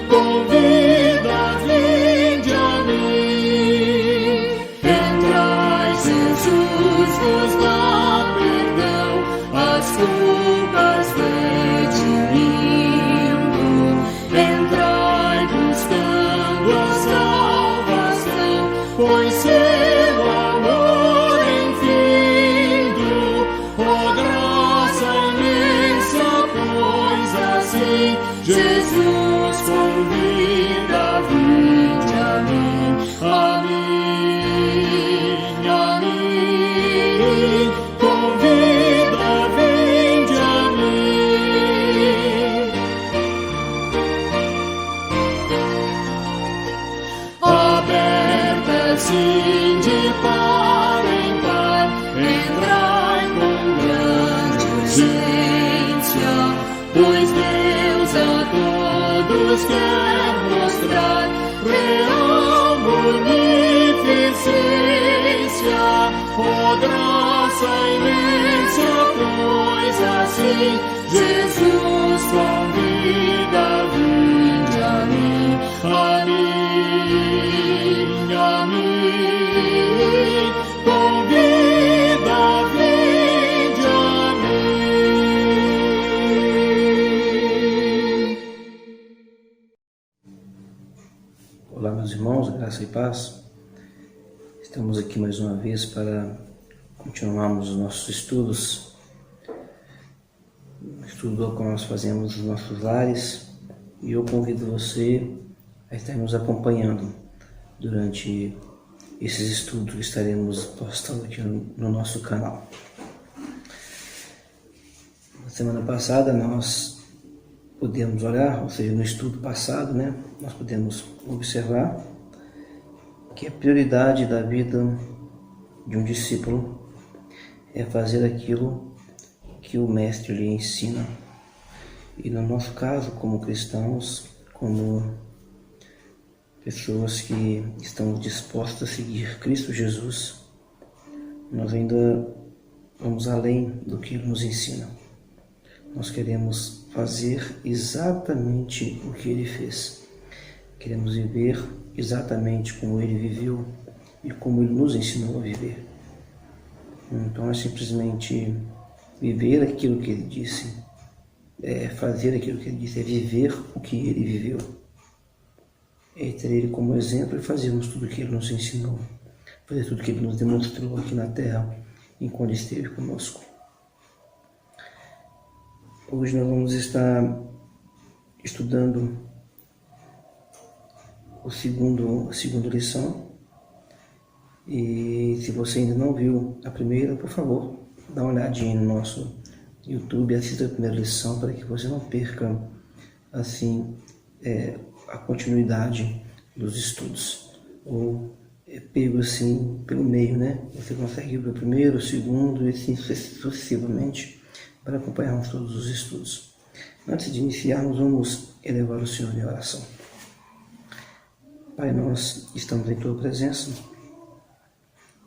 convida, vinde a mim. Entrai, Jesus vos dá perdão, as culpas redimindo. Entrai buscando a salvação, pois seu amor infindo. Oh, graça imensa, pois assim Jesus convida, vinde a mim, a mim, a mim. Convida, vinde a mim. Aberta assim de par em par, entrai com grande urgência, pois Deus a todos quer mostrar real munificência. Oh, graça imensa, pois assim Jesus convida, vinde a mim, a mim, a mim. Convida, vinde a mim. Olá, meus irmãos, graça e paz. Estamos aqui mais uma vez para continuarmos os nossos estudos. O estudo que nós fazemos nos nossos lares, e eu convido você a estar nos acompanhando durante esses estudos que estaremos postando aqui no nosso canal. Na semana passada nós podemos olhar, ou seja, no estudo passado, nós podemos observar que a prioridade da vida de um discípulo é fazer aquilo que o mestre lhe ensina. E no nosso caso, como cristãos, como pessoas que estão dispostas a seguir Cristo Jesus, nós ainda vamos além do que Ele nos ensina. Nós queremos fazer exatamente o que Ele fez. Queremos viver exatamente como Ele viveu e como Ele nos ensinou a viver. Então é simplesmente viver aquilo que Ele disse, fazer aquilo que Ele disse, é viver o que Ele viveu. É ter Ele como exemplo e fazermos tudo o que Ele nos ensinou, fazer tudo o que Ele nos demonstrou aqui na Terra, enquanto esteve conosco. Hoje nós vamos estar estudando a segunda lição, e se você ainda não viu a primeira, por favor, dá uma olhadinha no nosso YouTube, assista a primeira lição para que você não perca assim a continuidade dos estudos, ou pego assim pelo meio, Você consegue ver o primeiro, o segundo e assim sucessivamente para acompanharmos todos os estudos. Antes de iniciarmos, vamos elevar o Senhor em oração. Pai, nós estamos em Tua presença,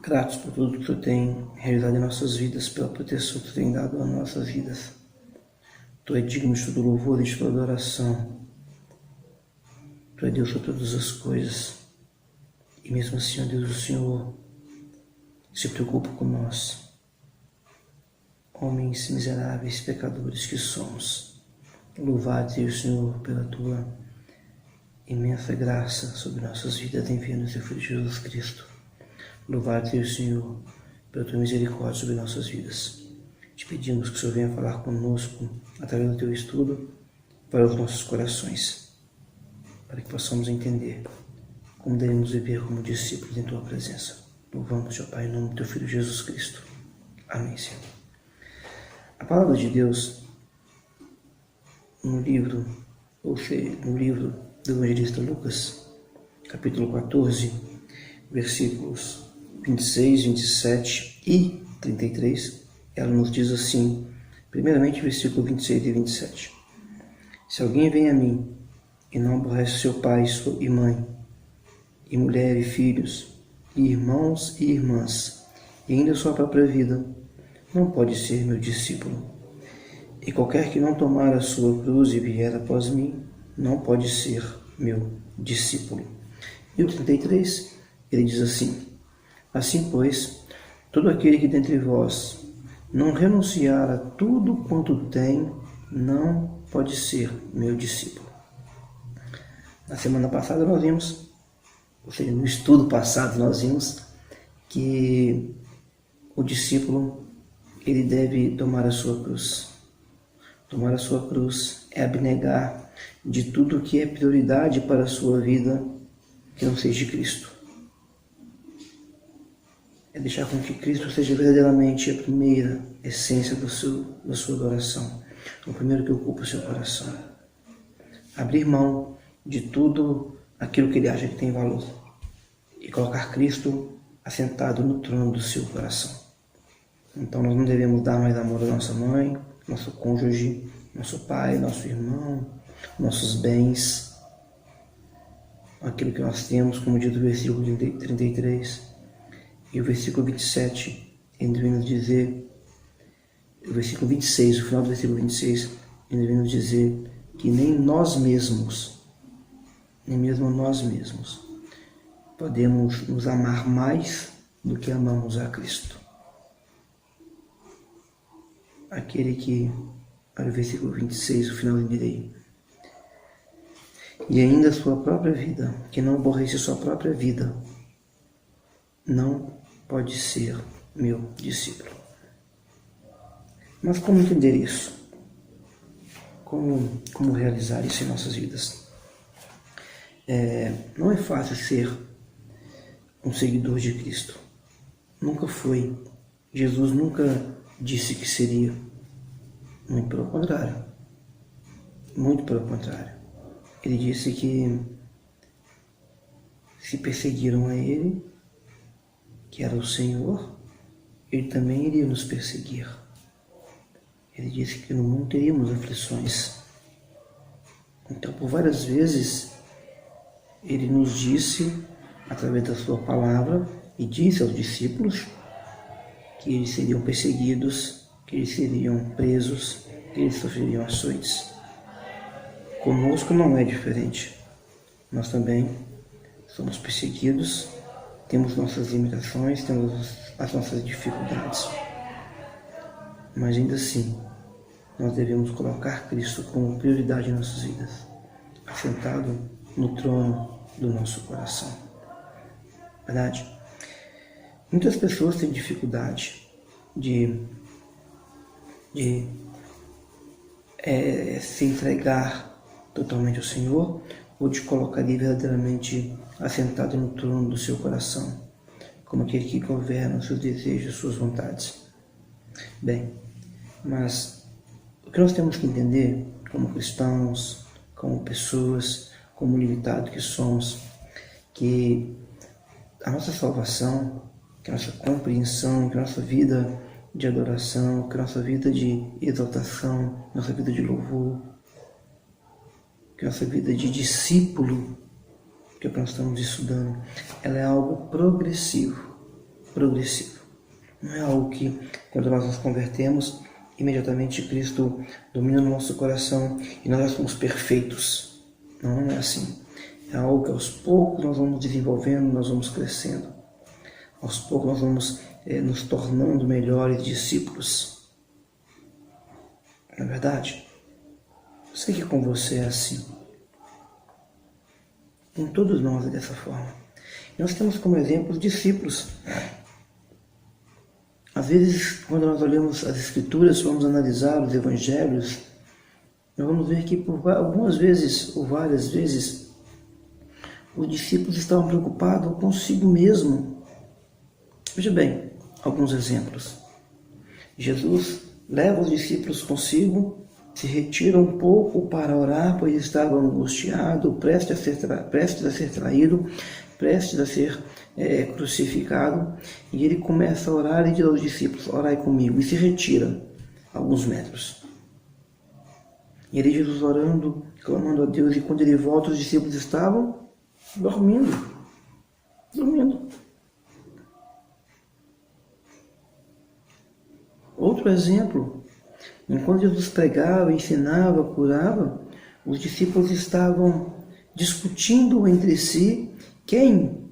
gratos por tudo que Tu tem realizado em nossas vidas, pela proteção que Tu tem dado às nossas vidas. Tu é digno de todo louvor e de toda adoração. Tu é Deus sobre todas as coisas. E mesmo assim, ó Deus, o Senhor se preocupa com nós, homens miseráveis, pecadores que somos. Louvado seja o Senhor pela Tua imensa graça sobre nossas vidas, enviando o Seu Filho Jesus Cristo. Louvado seja o Senhor pela Tua misericórdia sobre nossas vidas. Te pedimos que o Senhor venha falar conosco através do Teu estudo para os nossos corações, para que possamos entender como devemos viver como discípulos em Tua presença. Louvamos, ó Pai, em nome do Teu Filho Jesus Cristo. Amém, Senhor. A palavra de Deus no livro do evangelista Lucas, capítulo 14, versículos 26, 27 e 33, ela nos diz assim, primeiramente versículo 26 e 27. Se alguém vem a mim e não aborrece seu pai e mãe, e mulher e filhos, e irmãos e irmãs, e ainda sua própria vida, não pode ser meu discípulo. E qualquer que não tomar a sua cruz e vier após mim, não pode ser meu discípulo. E o 33, ele diz assim: assim, pois, todo aquele que dentre vós não renunciar a tudo quanto tem, não pode ser meu discípulo. Na semana passada nós vimos, ou seja, no estudo passado nós vimos que o discípulo, ele deve tomar a sua cruz. Tomar a sua cruz é abnegar de tudo que é prioridade para a sua vida que não seja Cristo. É deixar com que Cristo seja verdadeiramente a primeira essência da sua adoração, o primeiro que ocupa o seu coração. Abrir mão de tudo aquilo que ele acha que tem valor e colocar Cristo assentado no trono do seu coração. Então nós não devemos dar mais amor à nossa mãe, nosso cônjuge, nosso pai, nosso irmão, nossos bens, aquilo que nós temos, como diz o versículo 33. E o versículo 27, ele vem nos dizer, o versículo 26, o final do versículo 26, ele vem nos dizer que nem nós mesmos, nem mesmo nós mesmos, podemos nos amar mais do que amamos a Cristo. Aquele que, para o versículo 26, o final direi, e ainda a sua própria vida, que não aborrece sua própria vida, não pode ser meu discípulo. Mas como entender isso? Como realizar isso em nossas vidas? Não é fácil ser um seguidor de Cristo. Nunca foi. Jesus nunca disse que seria. Muito pelo contrário. Muito pelo contrário. Ele disse que se perseguiram a ele, que era o Senhor, ele também iria nos perseguir. Ele disse que no mundo teríamos aflições. Então, por várias vezes, ele nos disse, através da sua palavra, e disse aos discípulos que eles seriam perseguidos, que eles seriam presos, que eles sofreriam açoites. Conosco não é diferente. Nós também somos perseguidos, temos nossas limitações, temos as nossas dificuldades. Mas ainda assim, nós devemos colocar Cristo como prioridade em nossas vidas, assentado no trono do nosso coração. Verdade? Muitas pessoas têm dificuldade de se entregar totalmente ao Senhor, ou de colocar ele verdadeiramente assentado no trono do seu coração, como aquele que governa os seus desejos, suas vontades. Bem, mas o que nós temos que entender, como cristãos, como pessoas, como limitados que somos, que a nossa salvação, que a nossa compreensão, que a nossa vida de adoração, que a nossa vida de exaltação, nossa vida de louvor, que a nossa vida de discípulo, que é o que nós estamos estudando, ela é algo progressivo. Não é algo que, quando nós nos convertemos, imediatamente Cristo domina no nosso coração e nós já somos perfeitos. Não é assim. É algo que aos poucos nós vamos desenvolvendo, nós vamos crescendo. Aos poucos nós vamos nos tornando melhores discípulos. Não é verdade? Eu sei que com você é assim. Com todos nós é dessa forma. E nós temos como exemplo os discípulos. Às vezes, quando nós olhamos as Escrituras, vamos analisar os Evangelhos, nós vamos ver que por algumas vezes, ou várias vezes, os discípulos estavam preocupados consigo mesmo. Veja bem, alguns exemplos. Jesus leva os discípulos consigo, se retira um pouco para orar, pois estava angustiado, prestes a ser traído, prestes a ser crucificado, e ele começa a orar e diz aos discípulos: orai comigo, e se retira alguns metros. E ele, Jesus orando, clamando a Deus, e quando ele volta, os discípulos estavam dormindo. Outro exemplo, enquanto Jesus pregava, ensinava, curava, Os discípulos estavam discutindo entre si quem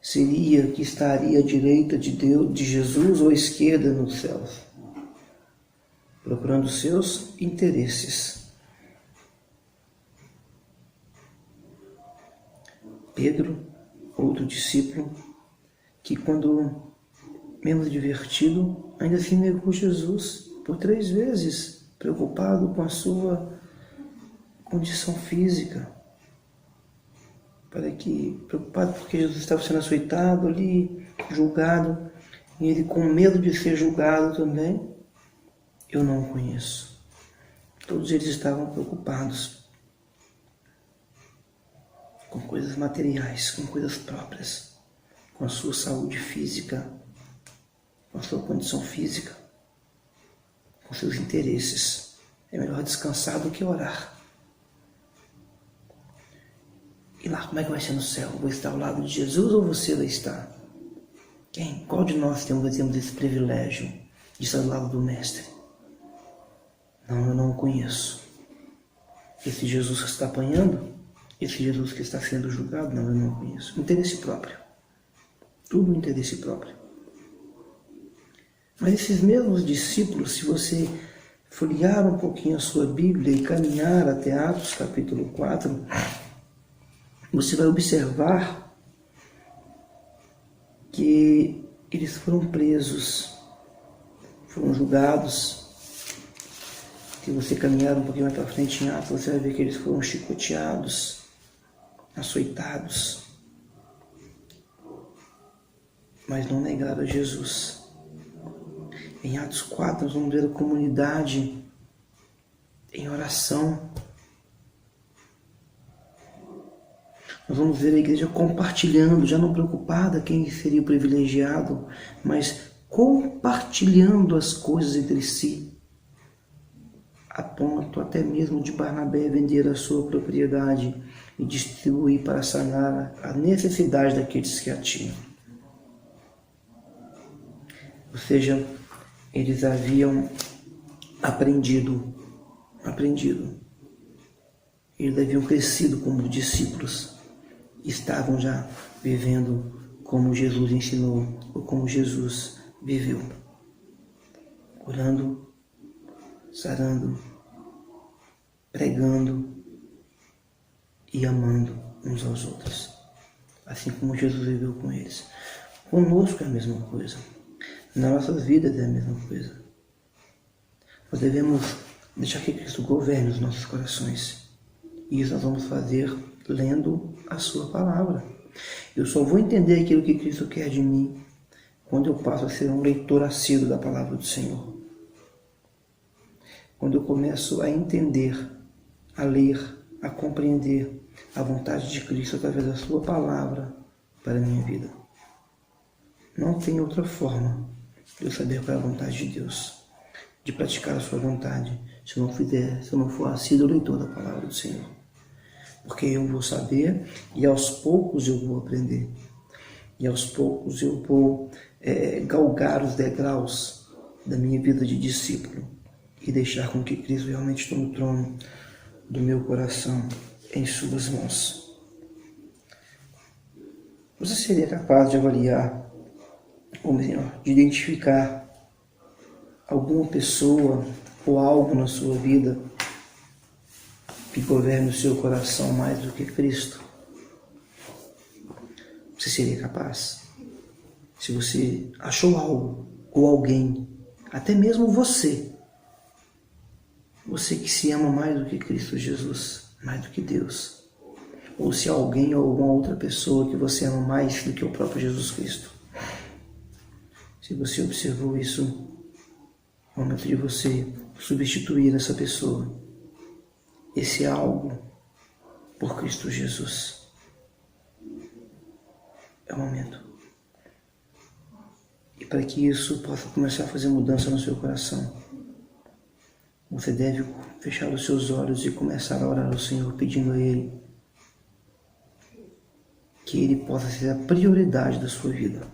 seria que estaria à direita de Deus, de Jesus, ou à esquerda nos céus, procurando seus interesses. Pedro, outro discípulo, que quando menos divertido, ainda assim negou Jesus por 3 vezes, preocupado com a sua condição física, preocupado porque Jesus estava sendo açoitado ali, julgado, e ele com medo de ser julgado também. Eu não o conheço. Todos eles estavam preocupados com coisas materiais, com coisas próprias, com a sua saúde física, com a sua condição física, com seus interesses. É melhor descansar do que orar. E lá, como é que vai ser no céu? Vou estar ao lado de Jesus ou você vai estar? Quem? Qual de nós temos esse privilégio de estar ao lado do Mestre? Não, eu não o conheço. Esse Jesus que está apanhando? Esse Jesus que está sendo julgado? Não, eu não o conheço. Interesse próprio. Tudo interesse próprio. Mas esses mesmos discípulos, se você folhear um pouquinho a sua Bíblia e caminhar até Atos capítulo 4, você vai observar que eles foram presos, foram julgados. Se você caminhar um pouquinho mais para frente em Atos, você vai ver que eles foram chicoteados, açoitados, mas não negaram a Jesus. Em Atos 4, nós vamos ver a comunidade em oração. Nós vamos ver a igreja compartilhando, já não preocupada quem seria o privilegiado, mas compartilhando as coisas entre si, a ponto até mesmo de Barnabé vender a sua propriedade e distribuir para sanar a necessidade daqueles que a tinham. Ou seja, eles haviam aprendido. Eles haviam crescido como discípulos. Estavam já vivendo como Jesus ensinou, ou como Jesus viveu. Orando, sarando, pregando e amando uns aos outros. Assim como Jesus viveu com eles. Conosco é a mesma coisa. Nas nossas vidas é a mesma coisa. Nós devemos deixar que Cristo governe os nossos corações. E isso nós vamos fazer lendo a sua palavra. Eu só vou entender aquilo que Cristo quer de mim quando eu passo a ser um leitor assíduo da palavra do Senhor. Quando eu começo a entender, a ler, a compreender a vontade de Cristo através da sua palavra para a minha vida. Não tem outra forma de eu saber qual é a vontade de Deus, de praticar a sua vontade, se eu não for assíduo leitor da palavra do Senhor. Porque eu vou saber e aos poucos eu vou aprender. E aos poucos eu vou galgar os degraus da minha vida de discípulo e deixar com que Cristo realmente tome o trono do meu coração em suas mãos. Você seria capaz de avaliar, ou melhor, de identificar alguma pessoa ou algo na sua vida que governe o seu coração mais do que Cristo? Você seria capaz? Se você achou algo ou alguém, até mesmo você que se ama mais do que Cristo Jesus, mais do que Deus, ou se alguém ou alguma outra pessoa que você ama mais do que o próprio Jesus Cristo. Se você observou isso, é o momento de você substituir essa pessoa, esse algo, por Cristo Jesus. É o momento. E para que isso possa começar a fazer mudança no seu coração, você deve fechar os seus olhos e começar a orar ao Senhor, pedindo a Ele que Ele possa ser a prioridade da sua vida,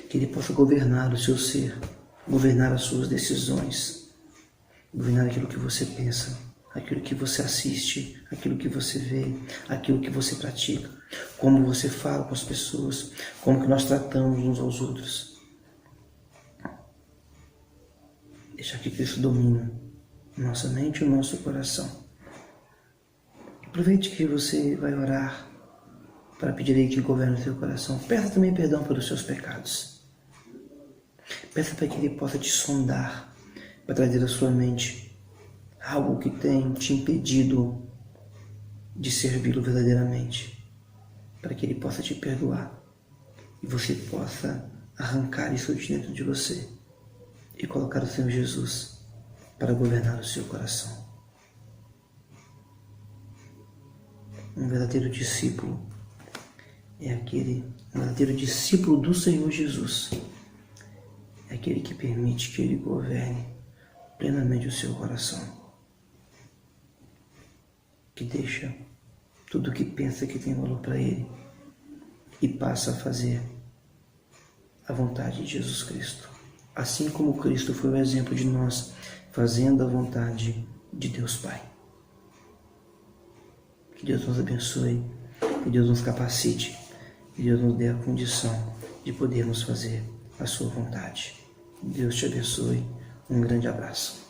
que Ele possa governar o seu ser, governar as suas decisões, governar aquilo que você pensa, aquilo que você assiste, aquilo que você vê, aquilo que você pratica, como você fala com as pessoas, como que nós tratamos uns aos outros. Deixa que Cristo domine nossa mente e o nosso coração. Aproveite que você vai orar para pedir a Ele que governe o seu coração. Peça também perdão pelos seus pecados. Peça para que Ele possa te sondar, para trazer à sua mente algo que tem te impedido de servi-lo verdadeiramente, para que Ele possa te perdoar e você possa arrancar isso de dentro de você e colocar o Senhor Jesus para governar o seu coração. Um verdadeiro discípulo um verdadeiro discípulo do Senhor Jesus é aquele que permite que Ele governe plenamente o seu coração, que deixa tudo o que pensa que tem valor para Ele e passa a fazer a vontade de Jesus Cristo. Assim como Cristo foi o exemplo de nós, fazendo a vontade de Deus Pai. Que Deus nos abençoe, que Deus nos capacite, que Deus nos dê a condição de podermos fazer a sua vontade. Deus te abençoe. Um grande abraço.